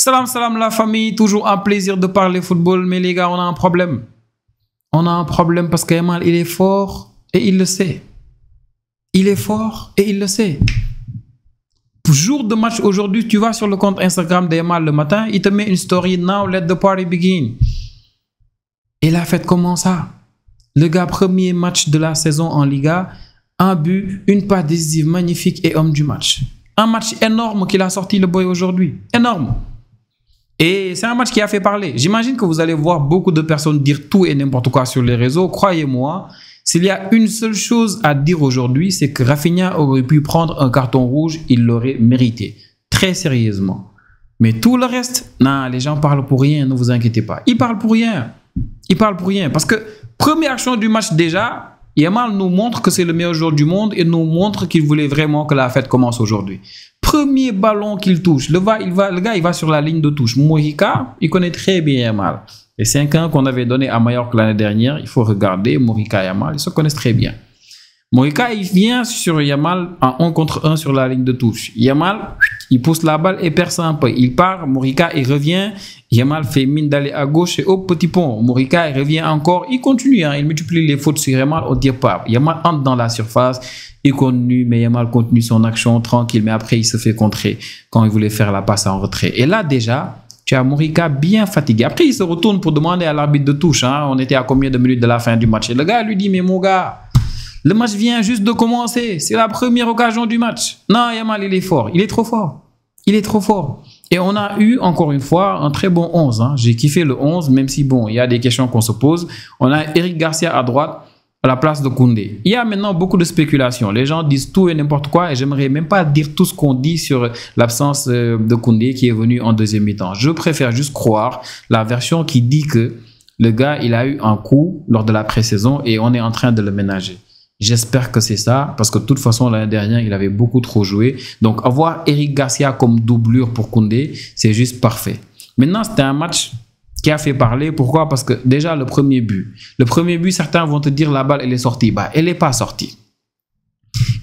Salam, salam la famille, toujours un plaisir de parler football, mais les gars, on a un problème. On a un problème parce que Yamal, il est fort et il le sait. Il est fort et il le sait. Jour de match aujourd'hui, tu vas sur le compte Instagram de Yamal le matin, il te met une story, now let the party begin. Et la fête commence ça. Le gars, premier match de la saison en Liga, un but, une passe décisive magnifique et homme du match. Un match énorme qu'il a sorti le boy aujourd'hui. Énorme. Et c'est un match qui a fait parler. J'imagine que vous allez voir beaucoup de personnes dire tout et n'importe quoi sur les réseaux. Croyez-moi, s'il y a une seule chose à dire aujourd'hui, c'est que Rafinha aurait pu prendre un carton rouge, il l'aurait mérité. Très sérieusement. Mais tout le reste, non, les gens parlent pour rien, ne vous inquiétez pas. Ils parlent pour rien. Ils parlent pour rien. Parce que première action du match déjà, Yamal nous montre que c'est le meilleur joueur du monde et nous montre qu'il voulait vraiment que la fête commence aujourd'hui. Premier ballon qu'il touche, le gars il va sur la ligne de touche. Morica, il connaît très bien Yamal. Les 5 ans qu'on avait donné à Mallorca l'année dernière, il faut regarder Morica et Yamal, ils se connaissent très bien. Morica, il vient sur Yamal en 1 contre 1 sur la ligne de touche. Yamal, il pousse la balle et perce un peu. Il part, Morica, il revient. Yamal fait mine d'aller à gauche et hop, petit pont. Morica, il revient encore. Il continue, hein, il multiplie les fautes sur Yamal au tir pas. Yamal entre dans la surface, il continue, mais Yamal continue son action tranquille. Mais après, il se fait contrer quand il voulait faire la passe en retrait. Et là, déjà, tu as Morica bien fatigué. Après, il se retourne pour demander à l'arbitre de touche. Hein. On était à combien de minutes de la fin du match? Et le gars lui dit, mais mon gars, le match vient juste de commencer. C'est la première occasion du match. Non, Yamal, il est fort. Il est trop fort. Il est trop fort. Et on a eu, encore une fois, un très bon 11. Hein. J'ai kiffé le 11, même si, bon, il y a des questions qu'on se pose. On a Eric Garcia à droite, à la place de Koundé. Il y a maintenant beaucoup de spéculations. Les gens disent tout et n'importe quoi. Et j'aimerais même pas dire tout ce qu'on dit sur l'absence de Koundé qui est venu en deuxième mi-temps. Je préfère juste croire la version qui dit que le gars, il a eu un coup lors de la pré-saison et on est en train de le ménager. J'espère que c'est ça, parce que de toute façon, l'année dernière, il avait beaucoup trop joué. Donc, avoir Eric Garcia comme doublure pour Koundé, c'est juste parfait. Maintenant, c'était un match qui a fait parler. Pourquoi? Parce que déjà, le premier but, certains vont te dire la balle, elle est sortie. Bah, elle n'est pas sortie.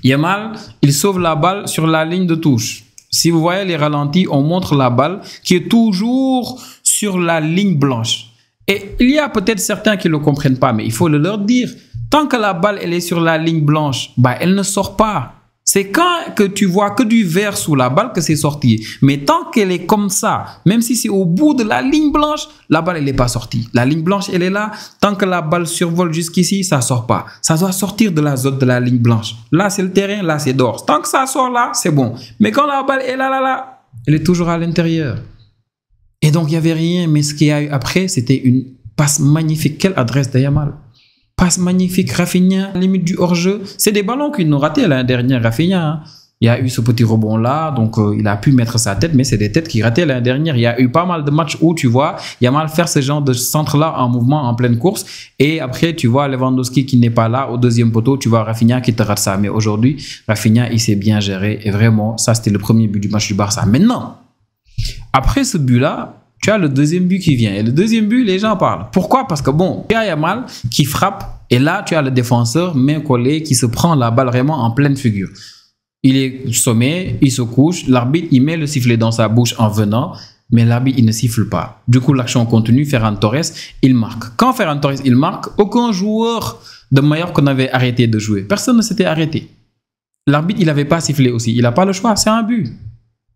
Yamal, il sauve la balle sur la ligne de touche. Si vous voyez les ralentis, on montre la balle qui est toujours sur la ligne blanche. Et il y a peut-être certains qui ne le comprennent pas, mais il faut le leur dire. Tant que la balle elle est sur la ligne blanche, bah, elle ne sort pas. C'est quand que tu vois que du vert sous la balle que c'est sorti. Mais tant qu'elle est comme ça, même si c'est au bout de la ligne blanche, la balle elle n'est pas sortie. La ligne blanche elle est là. Tant que la balle survole jusqu'ici, ça ne sort pas. Ça doit sortir de la zone de la ligne blanche. Là c'est le terrain, là c'est d'or. Tant que ça sort là, c'est bon. Mais quand la balle est là, elle est toujours à l'intérieur. Et donc il n'y avait rien. Mais ce qu'il y a eu après, c'était une passe magnifique. Quelle adresse de Yamal. Passe magnifique, Rafinha, limite du hors-jeu. C'est des ballons qu'il nous ratait l'année dernière, Rafinha. Hein. Il y a eu ce petit rebond-là, donc il a pu mettre sa tête, mais c'est des têtes qui rataient l'année dernière. Il y a eu pas mal de matchs où tu vois Yamal faire ce genre de centre-là en mouvement, en pleine course. Et après, tu vois Lewandowski qui n'est pas là, au deuxième poteau, tu vois Rafinha qui te rate ça. Mais aujourd'hui, Rafinha, il s'est bien géré. Et vraiment, ça, c'était le premier but du match du Barça. Maintenant, après ce but-là, tu as le deuxième but qui vient. Et le deuxième but, les gens parlent. Pourquoi? Parce que bon, tu as Yamal qui frappe. Et là, tu as le défenseur, main collée, qui se prend la balle vraiment en pleine figure. Il est sommé, il se couche. L'arbitre, il met le sifflet dans sa bouche en venant. Mais l'arbitre, il ne siffle pas. Du coup, l'action continue. Ferran Torres, il marque. Quand Ferran Torres, il marque, aucun joueur de Mallorca n'avait arrêté de jouer. Personne ne s'était arrêté. L'arbitre, il n'avait pas sifflé aussi. Il n'a pas le choix. C'est un but.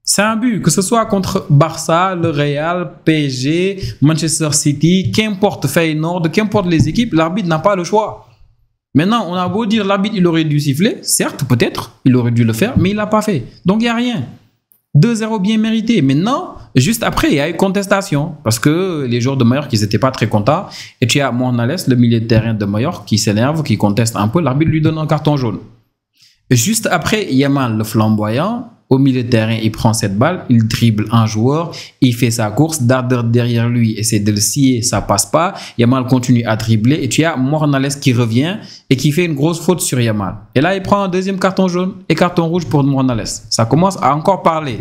C'est un but, que ce soit contre Barça, le Real, PSG, Manchester City, qu'importe Feyenoord, qu'importe les équipes, l'arbitre n'a pas le choix. Maintenant, on a beau dire l'arbitre, il aurait dû siffler, certes, peut-être, il aurait dû le faire, mais il ne l'a pas fait. Donc, il n'y a rien. 2-0 bien mérité. Maintenant, juste après, il y a eu contestation, parce que les joueurs de Mallorca, ils n'étaient pas très contents. Et tu as Mornales, le milieu de terrain de Mallorca, qui s'énerve, qui conteste un peu, l'arbitre lui donne un carton jaune. Et juste après, Yamal, le flamboyant, au milieu de terrain, il prend cette balle, il dribble un joueur, il fait sa course, Darder derrière lui essaie de le scier, ça passe pas. Yamal continue à dribbler et tu as Mornales qui revient et qui fait une grosse faute sur Yamal. Et là, il prend un deuxième carton jaune et carton rouge pour Mornales. Ça commence à encore parler.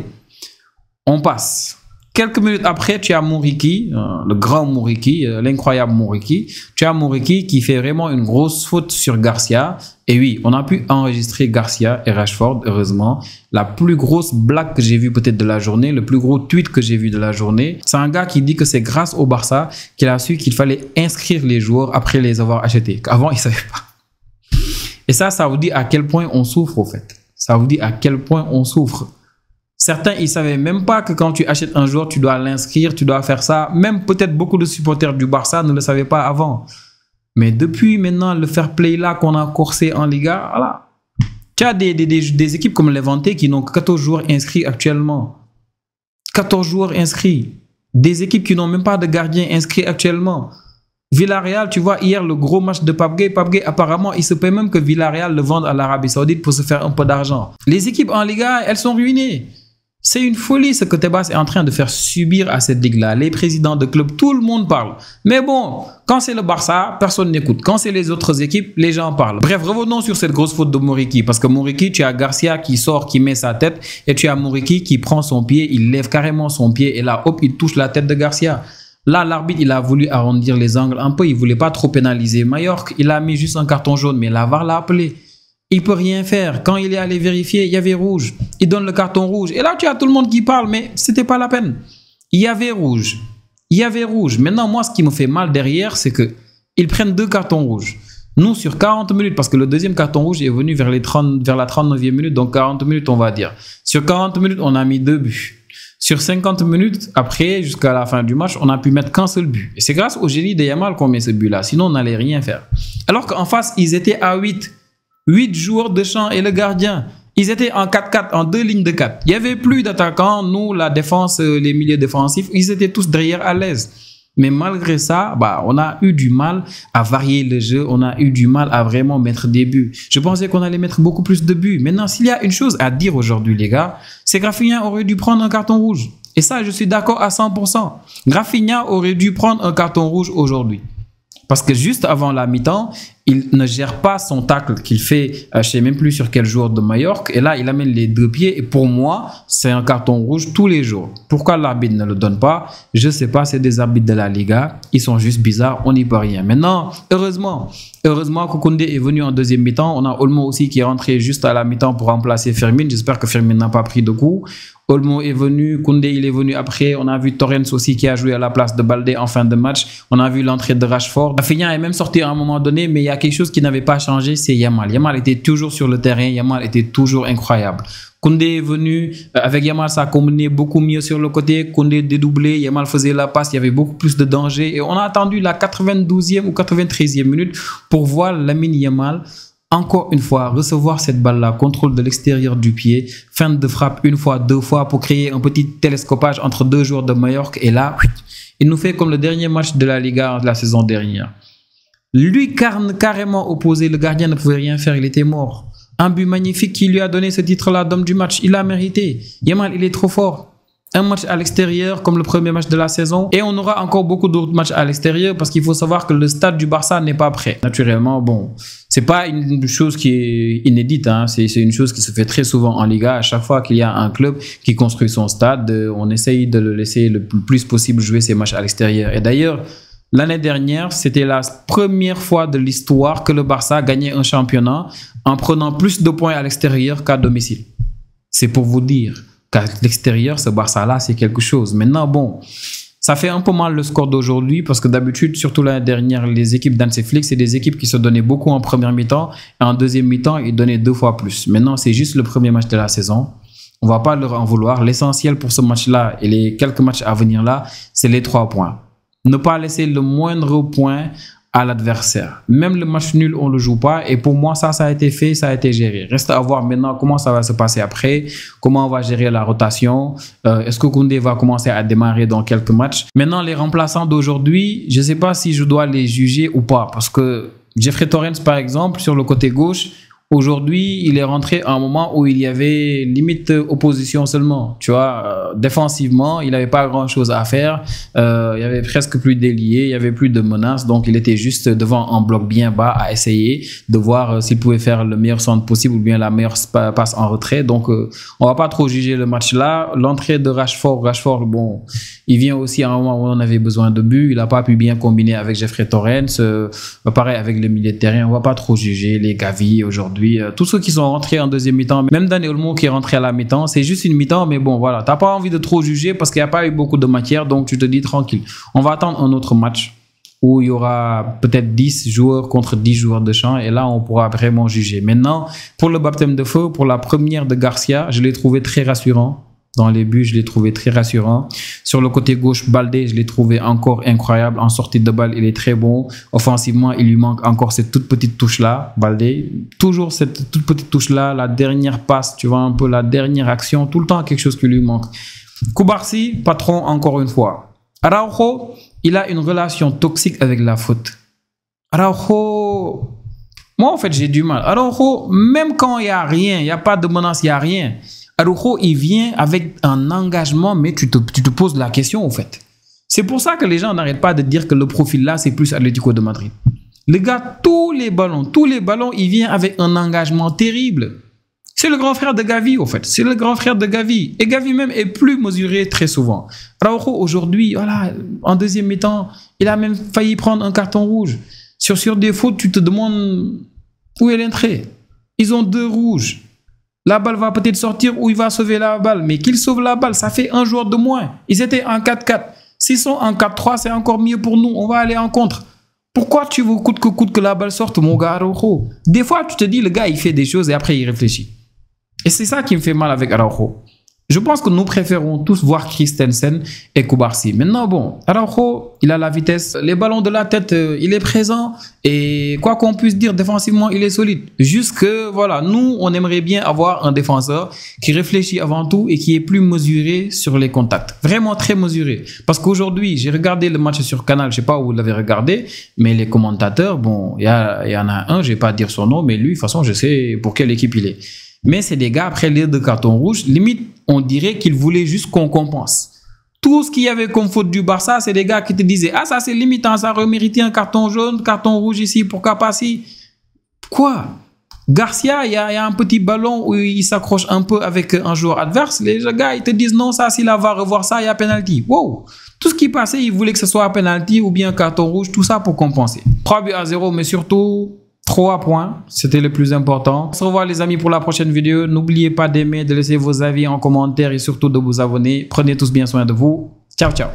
On passe. Quelques minutes après, tu as Muriqi, le grand Muriqi, l'incroyable Muriqi. Tu as Muriqi qui fait vraiment une grosse faute sur Garcia. Et oui, on a pu enregistrer Garcia et Rashford, heureusement. La plus grosse blague que j'ai vue peut-être de la journée, le plus gros tweet que j'ai vu de la journée, c'est un gars qui dit que c'est grâce au Barça qu'il a su qu'il fallait inscrire les joueurs après les avoir achetés. Avant, il ne savait pas. Et ça vous dit à quel point on souffre, au fait. Ça vous dit à quel point on souffre. Certains, ils ne savaient même pas que quand tu achètes un joueur, tu dois l'inscrire, tu dois faire ça. Même peut-être beaucoup de supporters du Barça ne le savaient pas avant. Mais depuis maintenant, le fair play là qu'on a coursé en Liga, voilà. Tu as des équipes comme Levante qui n'ont que 14 joueurs inscrits actuellement. 14 joueurs inscrits. Des équipes qui n'ont même pas de gardien inscrit actuellement. Villarreal, tu vois, hier, le gros match de Pape Gueye. Pape Gueye, apparemment, il se peut même que Villarreal le vende à l'Arabie Saoudite pour se faire un peu d'argent. Les équipes en Liga, elles sont ruinées. C'est une folie ce que Tebas est en train de faire subir à cette ligue-là. Les présidents de clubs, tout le monde parle. Mais bon, quand c'est le Barça, personne n'écoute. Quand c'est les autres équipes, les gens parlent. Bref, revenons sur cette grosse faute de Muriqi. Parce que Muriqi, tu as Garcia qui sort, qui met sa tête. Et tu as Muriqi qui prend son pied, il lève carrément son pied. Et là, hop, il touche la tête de Garcia. Là, l'arbitre, il a voulu arrondir les angles un peu. Il ne voulait pas trop pénaliser Mallorca. Il a mis juste un carton jaune, mais la VAR l'a appelé. Il ne peut rien faire. Quand il est allé vérifier, il y avait rouge. Il donne le carton rouge. Et là, tu as tout le monde qui parle, mais ce n'était pas la peine. Il y avait rouge. Il y avait rouge. Maintenant, moi, ce qui me fait mal derrière, c'est qu'ils prennent 2 cartons rouges. Nous, sur 40 minutes, parce que le deuxième carton rouge est venu vers la 39e minute, donc 40 minutes, on va dire. Sur 40 minutes, on a mis 2 buts. Sur 50 minutes, après, jusqu'à la fin du match, on n'a pu mettre qu'un seul but. Et c'est grâce au génie de Yamal qu'on met ce but-là. Sinon, on n'allait rien faire. Alors qu'en face, ils étaient à 8. 8 joueurs de champ et le gardien. Ils étaient en 4-4, en 2 lignes de 4. Il n'y avait plus d'attaquants. Nous, la défense, les milieux défensifs, ils étaient tous derrière à l'aise. Mais malgré ça, on a eu du mal à varier le jeu. On a eu du mal à vraiment mettre des buts. Je pensais qu'on allait mettre beaucoup plus de buts. Maintenant, s'il y a une chose à dire aujourd'hui, les gars, c'est que Rafinha aurait dû prendre un carton rouge. Et ça, je suis d'accord à 100%. Rafinha aurait dû prendre un carton rouge aujourd'hui. Parce que juste avant la mi-temps, il ne gère pas son tacle qu'il fait, je ne sais même plus sur quel joueur de Mallorca. Et là, il amène les 2 pieds. Et pour moi, c'est un carton rouge tous les jours. Pourquoi l'arbitre ne le donne pas? Je ne sais pas, c'est des arbitres de la Liga. Ils sont juste bizarres, on n'y peut rien. Maintenant, heureusement que Koundé est venu en deuxième mi-temps. On a Olmo aussi qui est rentré juste à la mi-temps pour remplacer Firmine. J'espère que Firmine n'a pas pris de coup. Olmo est venu, Koundé il est venu après. On a vu Torrens aussi qui a joué à la place de Baldé en fin de match. On a vu l'entrée de Rashford. Rafinha est même sorti à un moment donné, mais il y a quelque chose qui n'avait pas changé, c'est Yamal. Yamal était toujours sur le terrain, Yamal était toujours incroyable. Koundé est venu, avec Yamal ça a combiné beaucoup mieux sur le côté. Koundé dédoublé, Yamal faisait la passe, il y avait beaucoup plus de danger. Et on a attendu la 92e ou 93e minute pour voir Lamine Yamal encore une fois recevoir cette balle-là, contrôle de l'extérieur du pied, feinte de frappe une fois, 2 fois pour créer un petit télescopage entre 2 joueurs de Mallorca. Et là, il nous fait comme le dernier match de la Liga de la saison dernière. Lui, carrément opposé, le gardien ne pouvait rien faire, il était mort. Un but magnifique qui lui a donné ce titre-là d'homme du match, il l'a mérité. Yamal, il est trop fort. Un match à l'extérieur comme le premier match de la saison. Et on aura encore beaucoup d'autres matchs à l'extérieur parce qu'il faut savoir que le stade du Barça n'est pas prêt. Naturellement, c'est pas une chose qui est inédite. Hein. C'est une chose qui se fait très souvent en Liga. À chaque fois qu'il y a un club qui construit son stade, on essaye de le laisser le plus possible jouer ses matchs à l'extérieur. Et d'ailleurs, l'année dernière, c'était la première fois de l'histoire que le Barça gagnait un championnat en prenant plus de points à l'extérieur qu'à domicile. C'est pour vous dire qu'à l'extérieur, ce Barça-là, c'est quelque chose. Maintenant, ça fait un peu mal le score d'aujourd'hui parce que d'habitude, surtout l'année dernière, les équipes d'Hansi Flick, c'est des équipes qui se donnaient beaucoup en première mi-temps et en deuxième mi-temps, ils donnaient 2 fois plus. Maintenant, c'est juste le premier match de la saison. On ne va pas leur en vouloir. L'essentiel pour ce match-là et les quelques matchs à venir là, c'est les 3 points. Ne pas laisser le moindre point à l'adversaire. Même le match nul, on ne le joue pas. Et pour moi, ça a été fait, ça a été géré. Reste à voir maintenant comment ça va se passer après, comment on va gérer la rotation. Est-ce que Koundé va commencer à démarrer dans quelques matchs? Maintenant, les remplaçants d'aujourd'hui, je ne sais pas si je dois les juger ou pas. Parce que Jeffrey Torrens, par exemple, sur le côté gauche, Aujourd'hui, il est rentré à un moment où il y avait limite opposition seulement. Tu vois, défensivement, il n'avait pas grand-chose à faire. Il y avait presque plus d'ailier, il y avait plus de menaces. Donc, il était juste devant un bloc bien bas à essayer de voir s'il pouvait faire le meilleur centre possible ou bien la meilleure passe en retrait. Donc, on va pas trop juger le match là. L'entrée de Rashford, bon, il vient aussi à un moment où on avait besoin de but. Il n'a pas pu bien combiner avec Jeffrey Torrens. Pareil avec le milieu de terrain. On va pas trop juger les Gavi aujourd'hui. Tous ceux qui sont rentrés en deuxième mi-temps, même Dani Olmo qui est rentré à la mi-temps, c'est juste une mi-temps, mais bon, voilà, t'as pas envie de trop juger parce qu'il n'y a pas eu beaucoup de matière, donc tu te dis tranquille. On va attendre un autre match où il y aura peut-être 10 joueurs contre 10 joueurs de champ et là, on pourra vraiment juger. Maintenant, pour le baptême de feu, pour la première de Garcia, je l'ai trouvé très rassurant. Dans les buts, je l'ai trouvé très rassurant. Sur le côté gauche, Baldé, je l'ai trouvé encore incroyable. En sortie de balle, il est très bon. Offensivement, il lui manque encore cette toute petite touche-là, Baldé. Toujours cette toute petite touche-là, la dernière passe, tu vois, un peu la dernière action. Tout le temps, quelque chose qui lui manque. Koubarsi, patron, encore une fois. Araujo, il a une relation toxique avec la faute. Araujo, moi, en fait, j'ai du mal. Araujo, même quand il n'y a rien, il n'y a pas de menace, il n'y a rien. Araujo, il vient avec un engagement, mais tu te poses la question, en fait. C'est pour ça que les gens n'arrêtent pas de dire que le profil là, c'est plus Atlético de Madrid. Le gars, tous les ballons, il vient avec un engagement terrible. C'est le grand frère de Gavi, en fait. C'est le grand frère de Gavi. Et Gavi même est plus mesuré très souvent. Araujo, aujourd'hui, voilà, en deuxième mi-temps, il a même failli prendre un carton rouge. Sur des fautes, tu te demandes où est l'entrée. Ils ont 2 rouges. La balle va peut-être sortir ou il va sauver la balle. Mais qu'il sauve la balle, ça fait un joueur de moins. Ils étaient en 4-4. S'ils sont en 4-3, c'est encore mieux pour nous. On va aller en contre. Pourquoi tu veux coûte que la balle sorte, mon gars Araujo? Des fois, tu te dis, le gars, il fait des choses et après, il réfléchit. Et c'est ça qui me fait mal avec Araujo. Je pense que nous préférons tous voir Christensen et Koubarsi. Maintenant, bon, Araujo, il a la vitesse. Les ballons de la tête, il est présent. Et quoi qu'on puisse dire, défensivement, il est solide. Juste que, voilà, nous, on aimerait bien avoir un défenseur qui réfléchit avant tout et qui est plus mesuré sur les contacts. Vraiment très mesuré. Parce qu'aujourd'hui, j'ai regardé le match sur Canal. Je ne sais pas où vous l'avez regardé. Mais les commentateurs, bon, il y en a un, je ne vais pas dire son nom, mais lui, de toute façon, je sais pour quelle équipe il est. Mais c'est des gars, après les 2 cartons rouges, limite, on dirait qu'ils voulaient juste qu'on compense. Tout ce qu'il y avait comme faute du Barça, c'est des gars qui te disaient « Ah, ça c'est limitant, ça aurait mérité un carton jaune, carton rouge ici, pourquoi pas si ?» Quoi? Garcia, il y a un petit ballon où il s'accroche un peu avec un joueur adverse. Les gars, ils te disent « Non, ça, s'il va revoir ça, il y a penalty. » Wow! Tout ce qui passait, ils voulaient que ce soit un penalty ou bien un carton rouge, tout ça pour compenser. 3-0, mais surtout 3 points, c'était le plus important. On se revoit les amis pour la prochaine vidéo. N'oubliez pas d'aimer, de laisser vos avis en commentaire et surtout de vous abonner. Prenez tous bien soin de vous. Ciao, ciao.